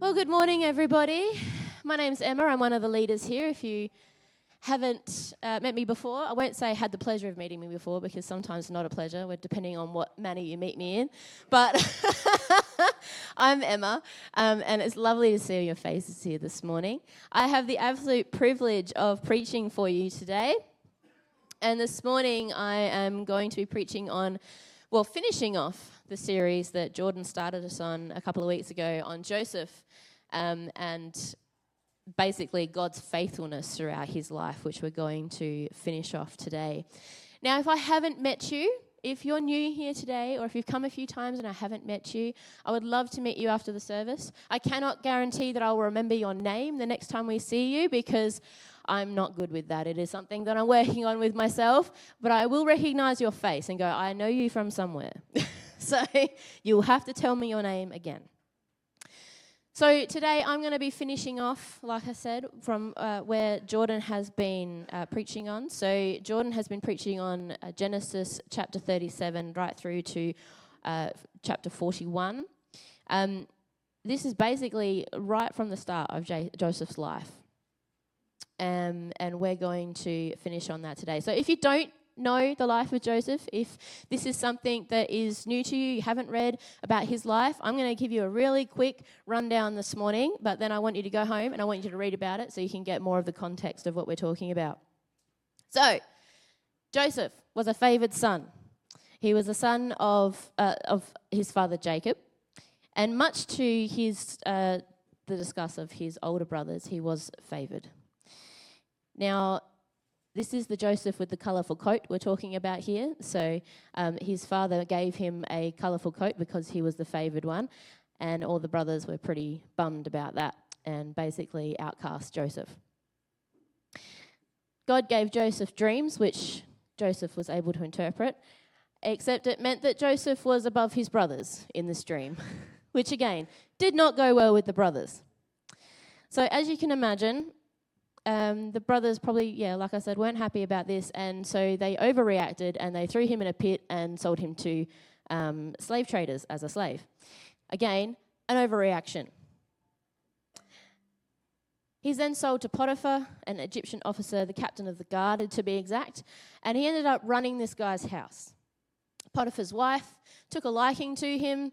Well, good morning, everybody. My name's Emma. I'm one of the leaders here. If you haven't met me before, I won't say had the pleasure of meeting me before because sometimes it's not a pleasure, depending on what manner you meet me in. But I'm Emma, and it's lovely to see your faces here this morning. I have the absolute privilege of preaching for you today. And this morning I am going to be preaching on, finishing off the series that Jordan started us on a couple of weeks ago on Joseph, and basically God's faithfulness throughout his life, which we're going to finish off today. Now, if I haven't met you, if you're new here today, or if you've come a few times and I haven't met you, I would love to meet you after the service. I cannot guarantee that I'll remember your name the next time we see you because I'm not good with that. It is something that I'm working on with myself, but I will recognize your face and go, I know you from somewhere. So you'll have to tell me your name again. So today I'm going to be finishing off, like I said, from where Jordan has been preaching on. So Jordan has been preaching on Genesis chapter 37 right through to chapter 41. This is basically right from the start of Joseph's life. And we're going to finish on that today. So if you don't know the life of Joseph, if this is something that is new to you, you haven't read about his life, I'm going to give you a really quick rundown this morning, but then I want you to go home and I want you to read about it so you can get more of the context of what we're talking about. So, Joseph was a favored son. He was the son of his father Jacob, and much to his the disgust of his older brothers, he was favored. Now, this is the Joseph with the colourful coat we're talking about here. So his father gave him a colourful coat because he was the favoured one, and all the brothers were pretty bummed about that and basically outcast Joseph. God gave Joseph dreams, which Joseph was able to interpret, except it meant that Joseph was above his brothers in this dream, which again did not go well with the brothers. So as you can imagine, the brothers probably, like I said, weren't happy about this, and so they overreacted and they threw him in a pit and sold him to slave traders as a slave. Again, an overreaction. He's then sold to Potiphar, an Egyptian officer, the captain of the guard to be exact, and he ended up running this guy's house. Potiphar's wife took a liking to him,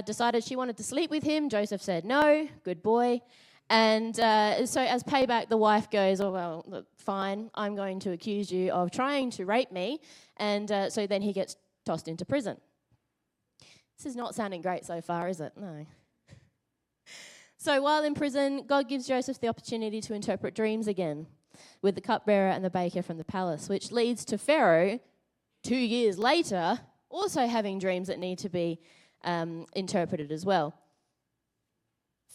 decided she wanted to sleep with him. Joseph said no, good boy. And so as payback, the wife goes, oh, well, look, fine, I'm going to accuse you of trying to rape me. And so then he gets tossed into prison. This is not sounding great so far, is it? No. So while in prison, God gives Joseph the opportunity to interpret dreams again with the cupbearer and the baker from the palace, which leads to Pharaoh, 2 years later, also having dreams that need to be interpreted as well.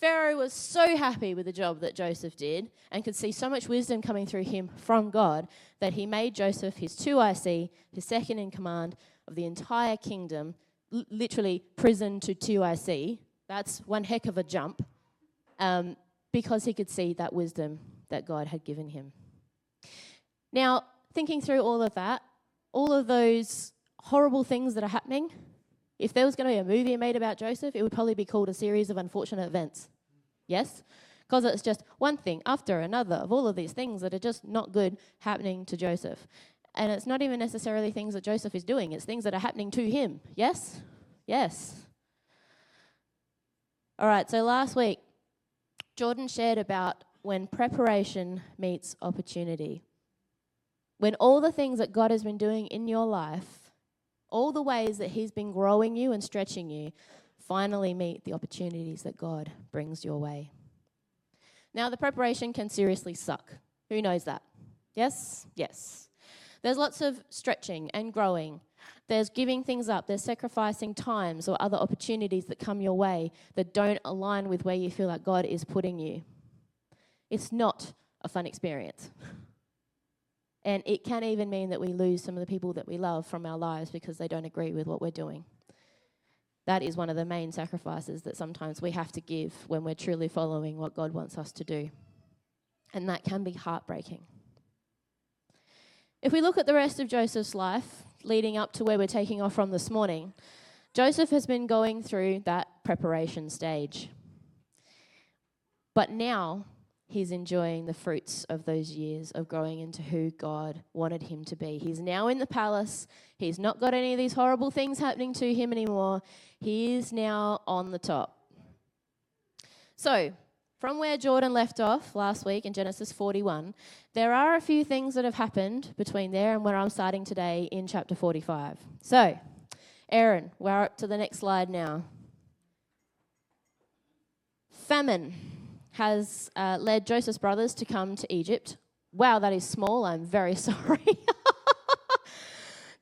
Pharaoh was so happy with the job that Joseph did and could see so much wisdom coming through him from God that he made Joseph his 2IC, his second in command of the entire kingdom, literally prison to 2IC. That's one heck of a jump, because he could see that wisdom that God had given him. Now, thinking through all of that, all of those horrible things that are happening, if there was going to be a movie made about Joseph, it would probably be called A Series of Unfortunate Events. Yes? Because it's just one thing after another of all of these things that are just not good happening to Joseph. And it's not even necessarily things that Joseph is doing. It's things that are happening to him. Yes? Yes. All right, so last week, Jordan shared about when preparation meets opportunity. When all the things that God has been doing in your life, all the ways that he's been growing you and stretching you, finally meet the opportunities that God brings your way. Now, the preparation can seriously suck. Who knows that? Yes? Yes. There's lots of stretching and growing. There's giving things up. There's sacrificing times or other opportunities that come your way that don't align with where you feel like God is putting you. It's not a fun experience. And it can even mean that we lose some of the people that we love from our lives because they don't agree with what we're doing. That is one of the main sacrifices that sometimes we have to give when we're truly following what God wants us to do. And that can be heartbreaking. If we look at the rest of Joseph's life, leading up to where we're taking off from this morning, Joseph has been going through that preparation stage. But now he's enjoying the fruits of those years of growing into who God wanted him to be. He's now in the palace. He's not got any of these horrible things happening to him anymore. He is now on the top. So, from where Jordan left off last week in Genesis 41, there are a few things that have happened between there and where I'm starting today in chapter 45. So, Aaron, we're up to the next slide now. Famine has led Joseph's brothers to come to Egypt. Wow, that is small. I'm very sorry.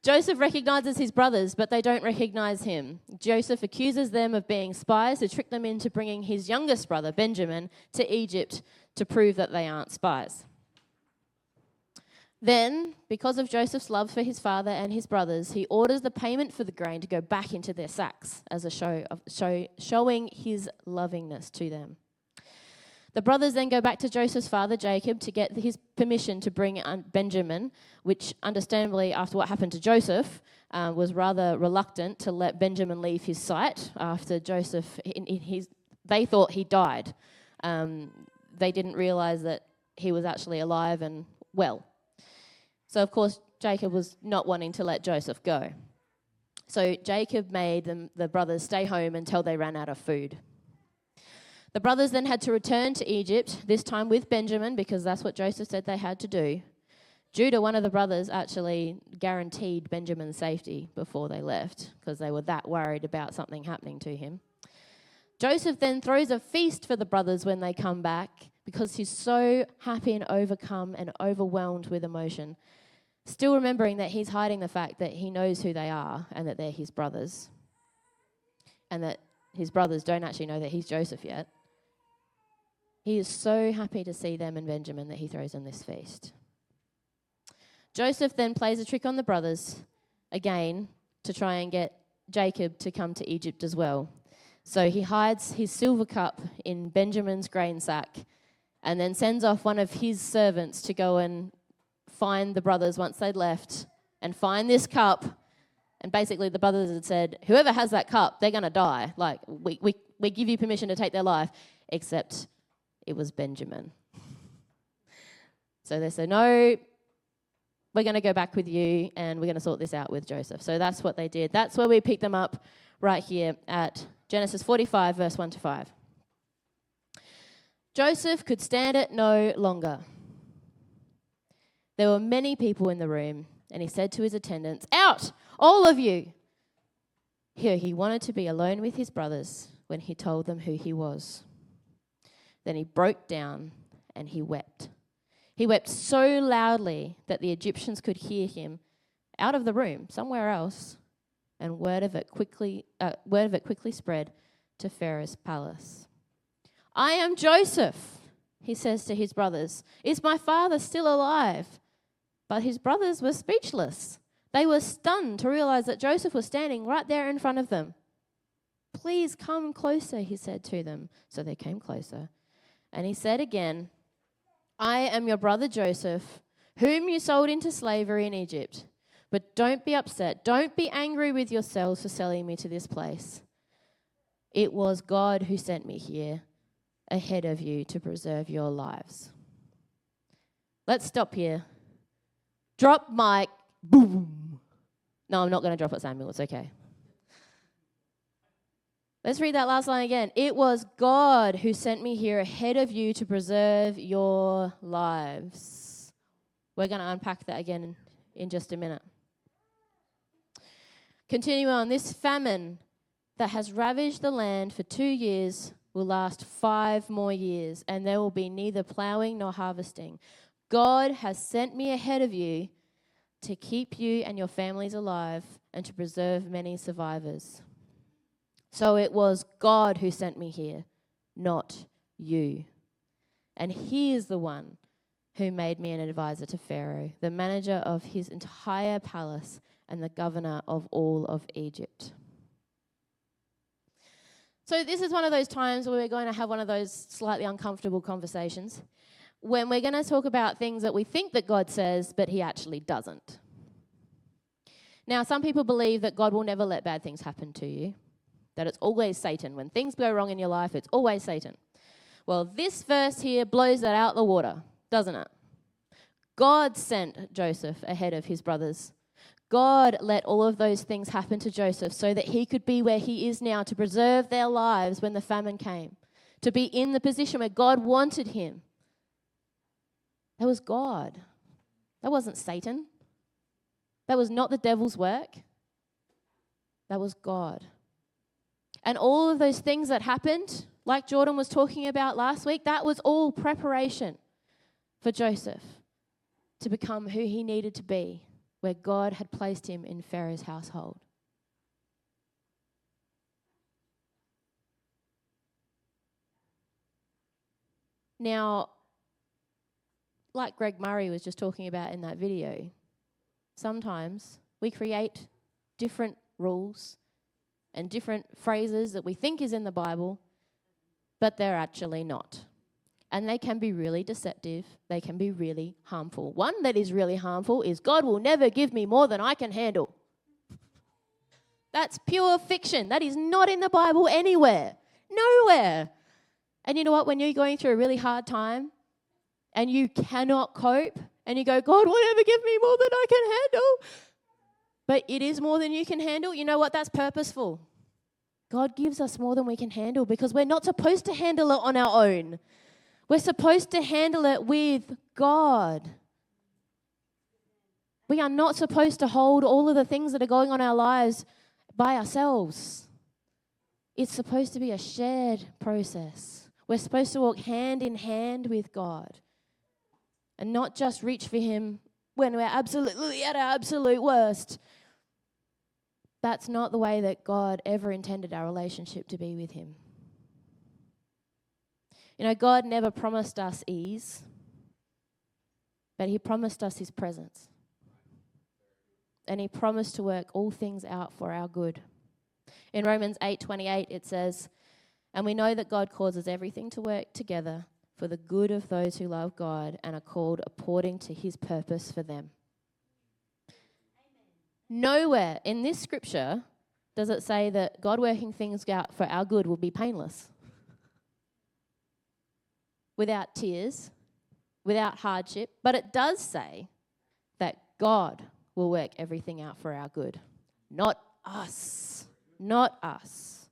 Joseph recognizes his brothers, but they don't recognize him. Joseph accuses them of being spies to trick them into bringing his youngest brother, Benjamin, to Egypt to prove that they aren't spies. Then, because of Joseph's love for his father and his brothers, he orders the payment for the grain to go back into their sacks as a showing his lovingness to them. The brothers then go back to Joseph's father, Jacob, to get his permission to bring Benjamin, which understandably, after what happened to Joseph, was rather reluctant to let Benjamin leave his sight after Joseph, they thought he died. They didn't realize that he was actually alive and well. So, of course, Jacob was not wanting to let Joseph go. So Jacob made the brothers stay home until they ran out of food. The brothers then had to return to Egypt, this time with Benjamin, because that's what Joseph said they had to do. Judah, one of the brothers, actually guaranteed Benjamin's safety before they left, because they were that worried about something happening to him. Joseph then throws a feast for the brothers when they come back, because he's so happy and overcome and overwhelmed with emotion, still remembering that he's hiding the fact that he knows who they are and that they're his brothers, and that his brothers don't actually know that he's Joseph yet. He is so happy to see them and Benjamin that he throws them this feast. Joseph then plays a trick on the brothers again to try and get Jacob to come to Egypt as well. So he hides his silver cup in Benjamin's grain sack and then sends off one of his servants to go and find the brothers once they'd left and find this cup. And basically the brothers had said, whoever has that cup, they're going to die. Like, we give you permission to take their life, except it was Benjamin. So they said, no, we're going to go back with you and we're going to sort this out with Joseph. So that's what they did. That's where we pick them up right here at Genesis 45, verse 1 to 5. Joseph could stand it no longer. There were many people in the room, and he said to his attendants, out, all of you. Here, he wanted to be alone with his brothers when he told them who he was. Then he broke down and he wept. He wept so loudly that the Egyptians could hear him out of the room, somewhere else, and word of it quickly spread to Pharaoh's palace. I am Joseph, he says to his brothers. Is my father still alive? But his brothers were speechless. They were stunned to realize that Joseph was standing right there in front of them. Please come closer, he said to them. So they came closer. And he said again, I am your brother Joseph, whom you sold into slavery in Egypt. But don't be upset. Don't be angry with yourselves for selling me to this place. It was God who sent me here ahead of you to preserve your lives. Let's stop here. Drop mic. Boom. No, I'm not going to drop it, Samuel. It's okay. Let's read that last line again. It was God who sent me here ahead of you to preserve your lives. We're going to unpack that again in just a minute. Continue on. This famine that has ravaged the land for 2 years will last 5 more years, and there will be neither plowing nor harvesting. God has sent me ahead of you to keep you and your families alive and to preserve many survivors. So it was God who sent me here, not you. And he is the one who made me an advisor to Pharaoh, the manager of his entire palace and the governor of all of Egypt. So this is one of those times where we're going to have one of those slightly uncomfortable conversations when we're going to talk about things that we think that God says, but he actually doesn't. Now, some people believe that God will never let bad things happen to you, that it's always Satan. When things go wrong in your life, it's always Satan. Well, this verse here blows that out the water, doesn't it? God sent Joseph ahead of his brothers. God let all of those things happen to Joseph so that he could be where he is now, to preserve their lives when the famine came, to be in the position where God wanted him. That was God. That wasn't Satan. That was not the devil's work. That was God. And all of those things that happened, like Jordan was talking about last week, that was all preparation for Joseph to become who he needed to be, where God had placed him in Pharaoh's household. Now, like Greg Murray was just talking about in that video, sometimes we create different rules and different phrases that we think is in the Bible, but they're actually not. And they can be really deceptive. They can be really harmful. One that is really harmful is, God will never give me more than I can handle. That's pure fiction. That is not in the Bible anywhere. Nowhere. And you know what? When you're going through a really hard time and you cannot cope and you go, God will never give me more than I can handle, but it is more than you can handle, you know what? That's purposeful. God gives us more than we can handle because we're not supposed to handle it on our own. We're supposed to handle it with God. We are not supposed to hold all of the things that are going on in our lives by ourselves. It's supposed to be a shared process. We're supposed to walk hand in hand with God and not just reach for Him when we're absolutely at our absolute worst. That's not the way that God ever intended our relationship to be with Him. You know, God never promised us ease, but He promised us His presence. And He promised to work all things out for our good. In Romans 8:28 it says, and we know that God causes everything to work together for the good of those who love God and are called according to His purpose for them. Amen. Nowhere in this scripture does it say that God working things out for our good will be painless. Without tears, without hardship, but it does say that God will work everything out for our good, not us, not us.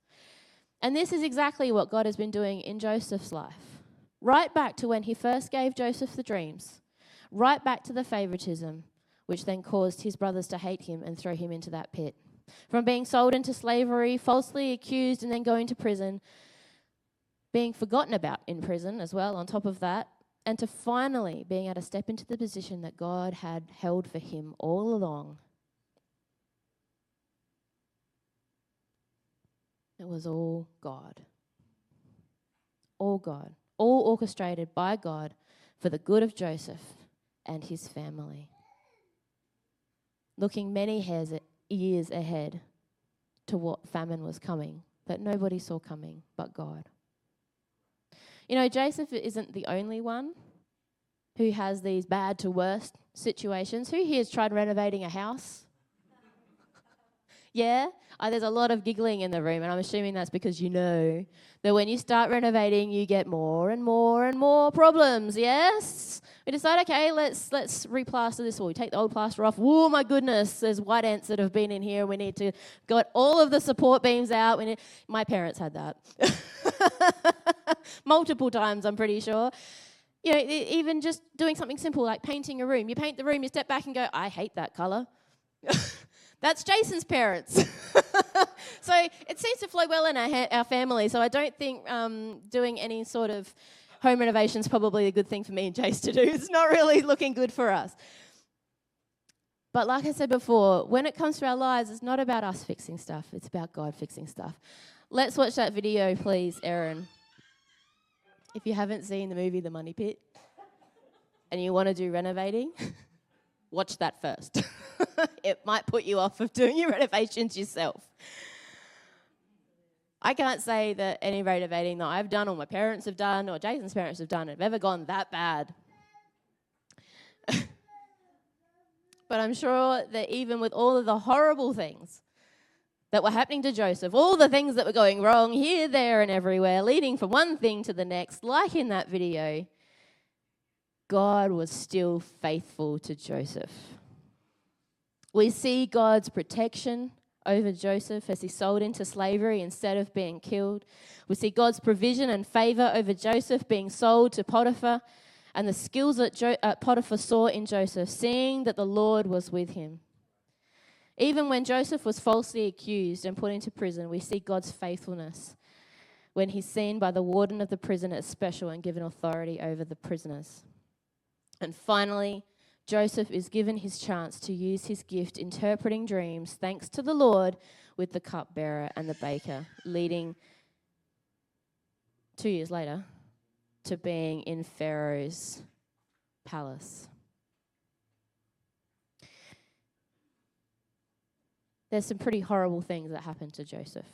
And this is exactly what God has been doing in Joseph's life, right back to when He first gave Joseph the dreams, right back to the favoritism, which then caused his brothers to hate him and throw him into that pit. From being sold into slavery, falsely accused, and then going to prison, being forgotten about in prison as well on top of that, and to finally being able to step into the position that God had held for him all along. It was all God. All God. All orchestrated by God for the good of Joseph and his family. Looking many years ahead to what famine was coming that nobody saw coming but God. You know, Joseph isn't the only one who has these bad to worst situations. Who here has tried renovating a house? Yeah? There's a lot of giggling in the room, and I'm assuming that's because you know that when you start renovating, you get more and more and more problems, yes? We decide, okay, let's replaster this wall. We take the old plaster off. Oh, my goodness, there's white ants that have been in here. We need to get all of the support beams out. My parents had that. Multiple times, I'm pretty sure. You know, even just doing something simple like painting a room. You paint the room, you step back and go, I hate that colour. That's Jason's parents. So it seems to flow well in our family. So I don't think doing any sort of home renovation is probably a good thing for me and Jace to do. It's not really looking good for us. But like I said before, when it comes to our lives, it's not about us fixing stuff. It's about God fixing stuff. Let's watch that video, please, Erin. If you haven't seen the movie The Money Pit and you want to do renovating, watch that first. It might put you off of doing your renovations yourself. I can't say that any renovating that I've done or my parents have done or Jason's parents have done have ever gone that bad. But I'm sure that even with all of the horrible things that were happening to Joseph, all the things that were going wrong here, there, and everywhere, leading from one thing to the next, like in that video, God was still faithful to Joseph. We see God's protection over Joseph as he's sold into slavery instead of being killed. We see God's provision and favor over Joseph being sold to Potiphar, and the skills that Potiphar saw in Joseph, seeing that the Lord was with him. Even when Joseph was falsely accused and put into prison, we see God's faithfulness when he's seen by the warden of the prison as special and given authority over the prisoners. And finally, Joseph is given his chance to use his gift interpreting dreams, thanks to the Lord, with the cupbearer and the baker, leading 2 years later to being in Pharaoh's palace. There's some pretty horrible things that happened to Joseph.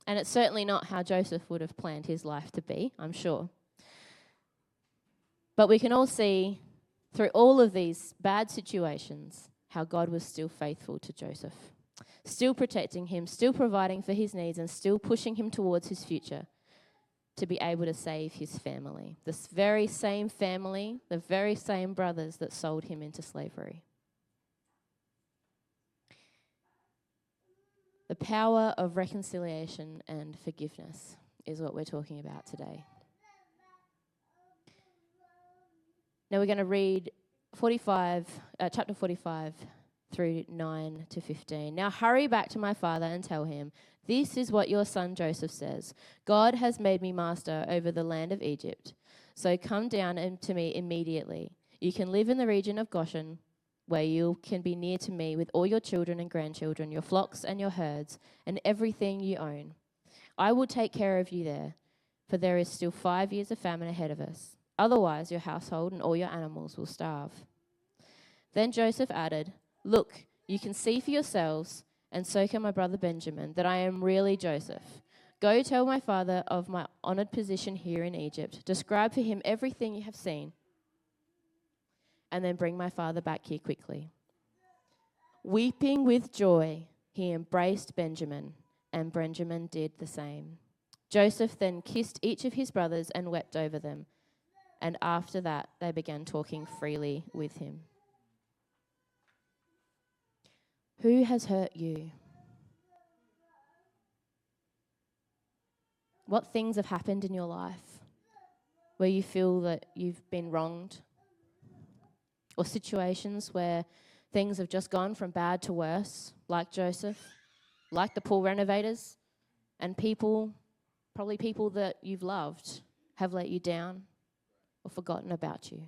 And it's certainly not how Joseph would have planned his life to be, I'm sure. But we can all see through all of these bad situations how God was still faithful to Joseph, still protecting him, still providing for his needs, and still pushing him towards his future to be able to save his family. This very same family, the very same brothers that sold him into slavery. The power of reconciliation and forgiveness is what we're talking about today. Now we're going to read chapter 45 through 9 to 15. Now hurry back to my father and tell him, this is what your son Joseph says. God has made me master over the land of Egypt. So come down to me immediately. You can live in the region of Goshen, where you can be near to me with all your children and grandchildren, your flocks and your herds, and everything you own. I will take care of you there, for there is still 5 years of famine ahead of us. Otherwise, your household and all your animals will starve. Then Joseph added, look, you can see for yourselves, and so can my brother Benjamin, that I am really Joseph. Go tell my father of my honored position here in Egypt. Describe for him everything you have seen, and then bring my father back here quickly. Weeping with joy, he embraced Benjamin, and Benjamin did the same. Joseph then kissed each of his brothers and wept over them, and after that they began talking freely with him. Who has hurt you? What things have happened in your life where you feel that you've been wronged? Or situations where things have just gone from bad to worse, like Joseph, like the pool renovators, and probably people that you've loved, have let you down or forgotten about you.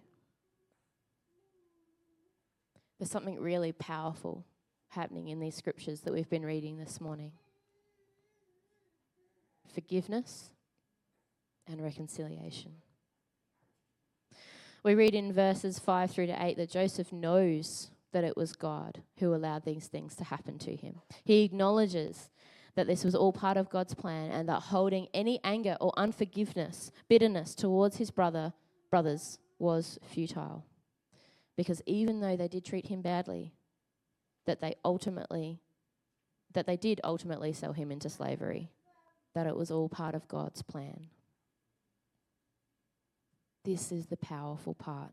There's something really powerful happening in these scriptures that we've been reading this morning. Forgiveness and reconciliation. We read in verses 5 through to 8 that Joseph knows that it was God who allowed these things to happen to him. He acknowledges that this was all part of God's plan, and that holding any anger or unforgiveness, bitterness towards his brothers was futile. Because even though they did treat him badly, that they did ultimately sell him into slavery, that it was all part of God's plan. This is the powerful part.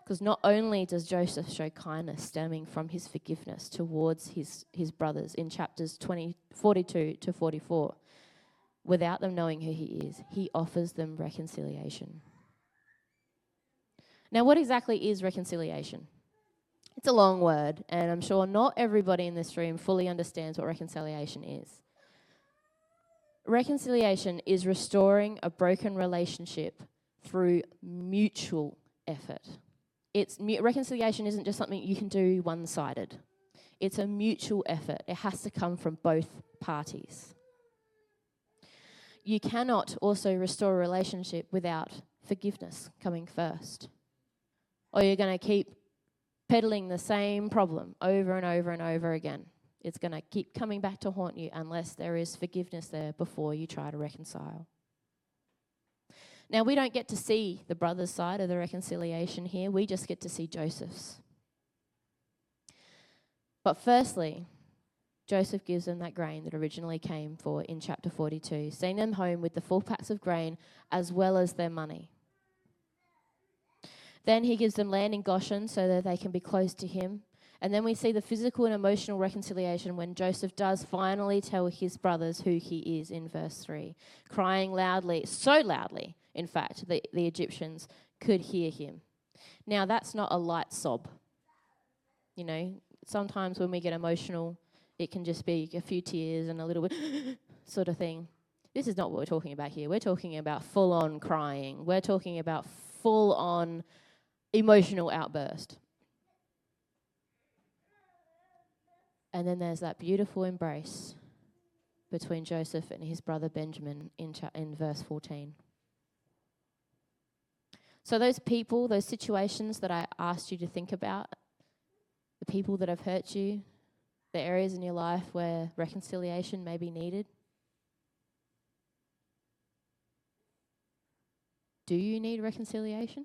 Because not only does Joseph show kindness stemming from his forgiveness towards his brothers in chapters 42 to 44, without them knowing who he is, he offers them reconciliation. Now, what exactly is reconciliation? It's a long word, and I'm sure not everybody in this room fully understands what reconciliation is. Reconciliation is restoring a broken relationship through mutual effort. Reconciliation isn't just something you can do one-sided. It's a mutual effort. It has to come from both parties. You cannot also restore a relationship without forgiveness coming first. Or you're going to keep peddling the same problem over and over and over again. It's going to keep coming back to haunt you unless there is forgiveness there before you try to reconcile. Now, we don't get to see the brother's side of the reconciliation here. We just get to see Joseph's. But firstly, Joseph gives them that grain that originally came for in chapter 42, sending them home with the 4 packs of grain as well as their money. Then he gives them land in Goshen so that they can be close to him. And then we see the physical and emotional reconciliation when Joseph does finally tell his brothers who he is in verse 3, crying loudly, so loudly, in fact, the Egyptians could hear him. Now, that's not a light sob. You know, sometimes when we get emotional, it can just be a few tears and a little bit sort of thing. This is not what we're talking about here. We're talking about full-on crying. We're talking about full-on emotional outburst. And then there's that beautiful embrace between Joseph and his brother Benjamin in verse 14. So those people, those situations that I asked you to think about, the people that have hurt you, the areas in your life where reconciliation may be needed, do you need reconciliation?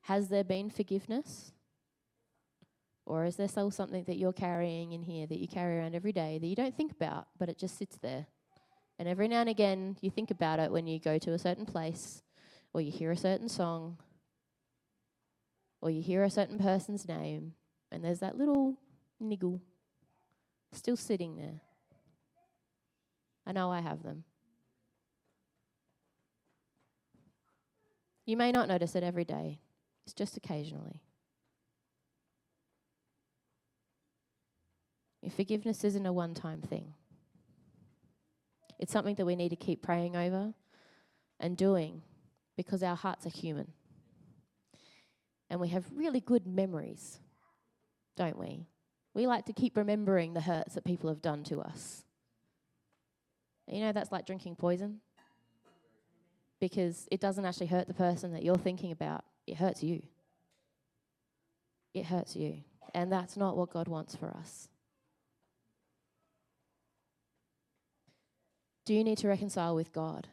Has there been forgiveness? Or is there still something that you're carrying in here that you carry around every day that you don't think about, but it just sits there? And every now and again, you think about it when you go to a certain place, or you hear a certain song, or you hear a certain person's name, and there's that little niggle still sitting there. I know I have them. You may not notice it every day. It's just occasionally. Your forgiveness isn't a one-time thing. It's something that we need to keep praying over and doing because our hearts are human. And we have really good memories, don't we? We like to keep remembering the hurts that people have done to us. You know, that's like drinking poison because it doesn't actually hurt the person that you're thinking about. It hurts you. It hurts you. And that's not what God wants for us. Do you need to reconcile with God?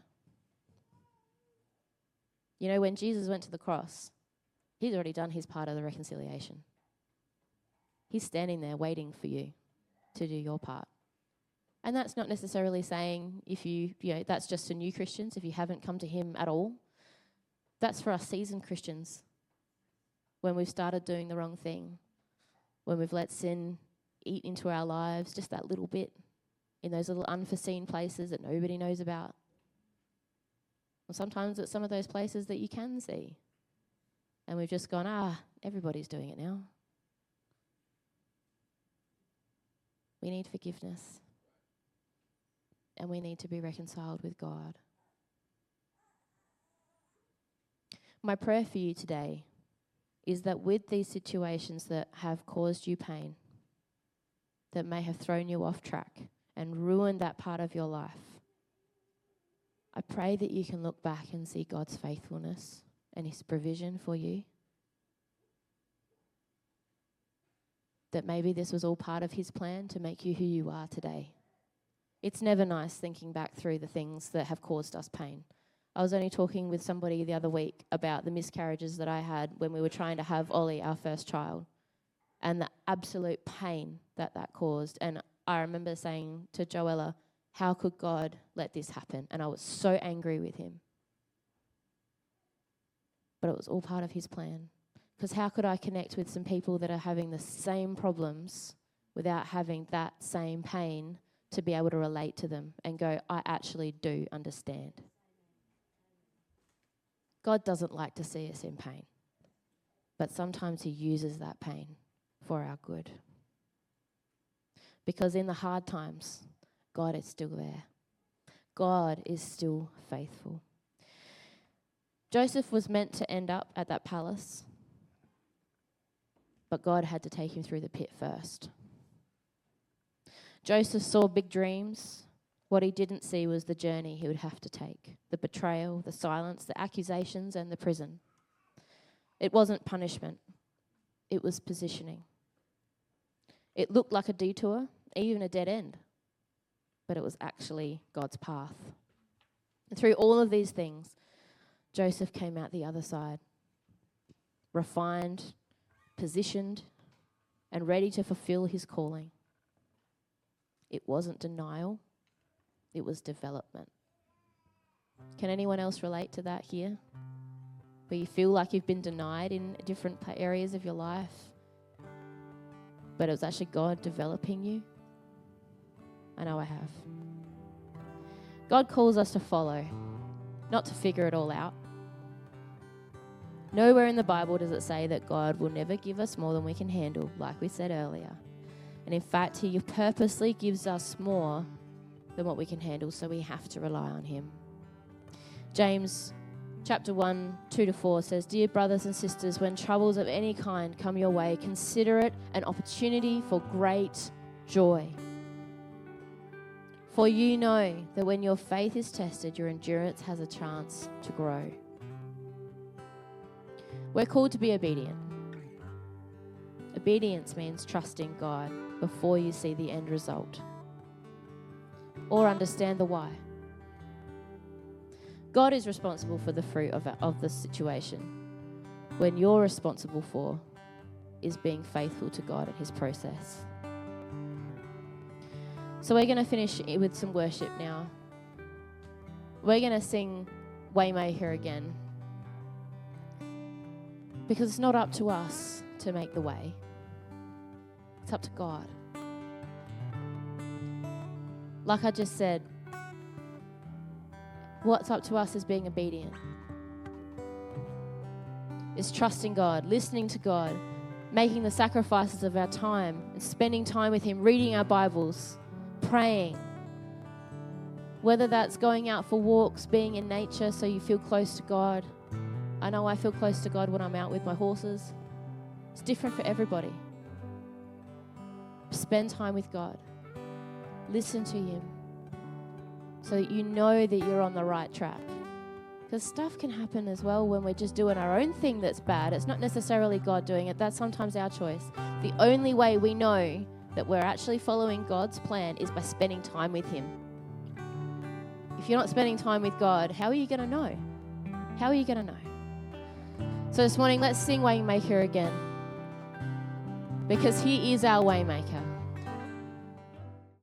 You know, when Jesus went to the cross, he's already done his part of the reconciliation. He's standing there waiting for you to do your part. And that's not necessarily saying if you know, that's just for new Christians, if you haven't come to him at all. That's for us seasoned Christians. When we've started doing the wrong thing, when we've let sin eat into our lives just that little bit, in those little unforeseen places that nobody knows about. And sometimes it's some of those places that you can see. And we've just gone, everybody's doing it now. We need forgiveness. And we need to be reconciled with God. My prayer for you today is that with these situations that have caused you pain, that may have thrown you off track, and ruin that part of your life, I pray that you can look back and see God's faithfulness and his provision for you. That maybe this was all part of his plan to make you who you are today. It's never nice thinking back through the things that have caused us pain. I was only talking with somebody the other week about the miscarriages that I had when we were trying to have Ollie, our first child, and the absolute pain that caused. And I remember saying to Joella, how could God let this happen? And I was so angry with him. But it was all part of his plan. Because how could I connect with some people that are having the same problems without having that same pain to be able to relate to them and go, I actually do understand. God doesn't like to see us in pain. But sometimes he uses that pain for our good. Because in the hard times, God is still there. God is still faithful. Joseph was meant to end up at that palace, but God had to take him through the pit first. Joseph saw big dreams. What he didn't see was the journey he would have to take, the betrayal, the silence, the accusations, and the prison. It wasn't punishment. It was positioning. It looked like a detour, even a dead end, but it was actually God's path. And through all of these things, Joseph came out the other side, refined, positioned, and ready to fulfill his calling. It wasn't denial, it was development. Can anyone else relate to that here? Where you feel like you've been denied in different areas of your life, but it was actually God developing you? I know I have. God calls us to follow, not to figure it all out. Nowhere in the Bible does it say that God will never give us more than we can handle, like we said earlier. And in fact, he purposely gives us more than what we can handle, so we have to rely on him. James chapter 1, 2-4 says, "Dear brothers and sisters, when troubles of any kind come your way, consider it an opportunity for great joy. For you know that when your faith is tested, your endurance has a chance to grow." We're called to be obedient. Obedience means trusting God before you see the end result or understand the why. God is responsible for the fruit of the situation, when you're responsible for is being faithful to God and his process. So we're going to finish with some worship now. We're going to sing Waymaker again, because it's not up to us to make the way. It's up to God. Like I just said, what's up to us is being obedient. It's trusting God, listening to God, making the sacrifices of our time and spending time with him, reading our Bibles, praying. Whether that's going out for walks, being in nature so you feel close to God. I know I feel close to God when I'm out with my horses. It's different for everybody. Spend time with God. Listen to him so that you know that you're on the right track. Because stuff can happen as well when we're just doing our own thing that's bad. It's not necessarily God doing it. That's sometimes our choice. The only way we know that we're actually following God's plan is by spending time with him. If you're not spending time with God, how are you going to know? How are you going to know? So this morning, let's sing Waymaker again, because he is our Waymaker.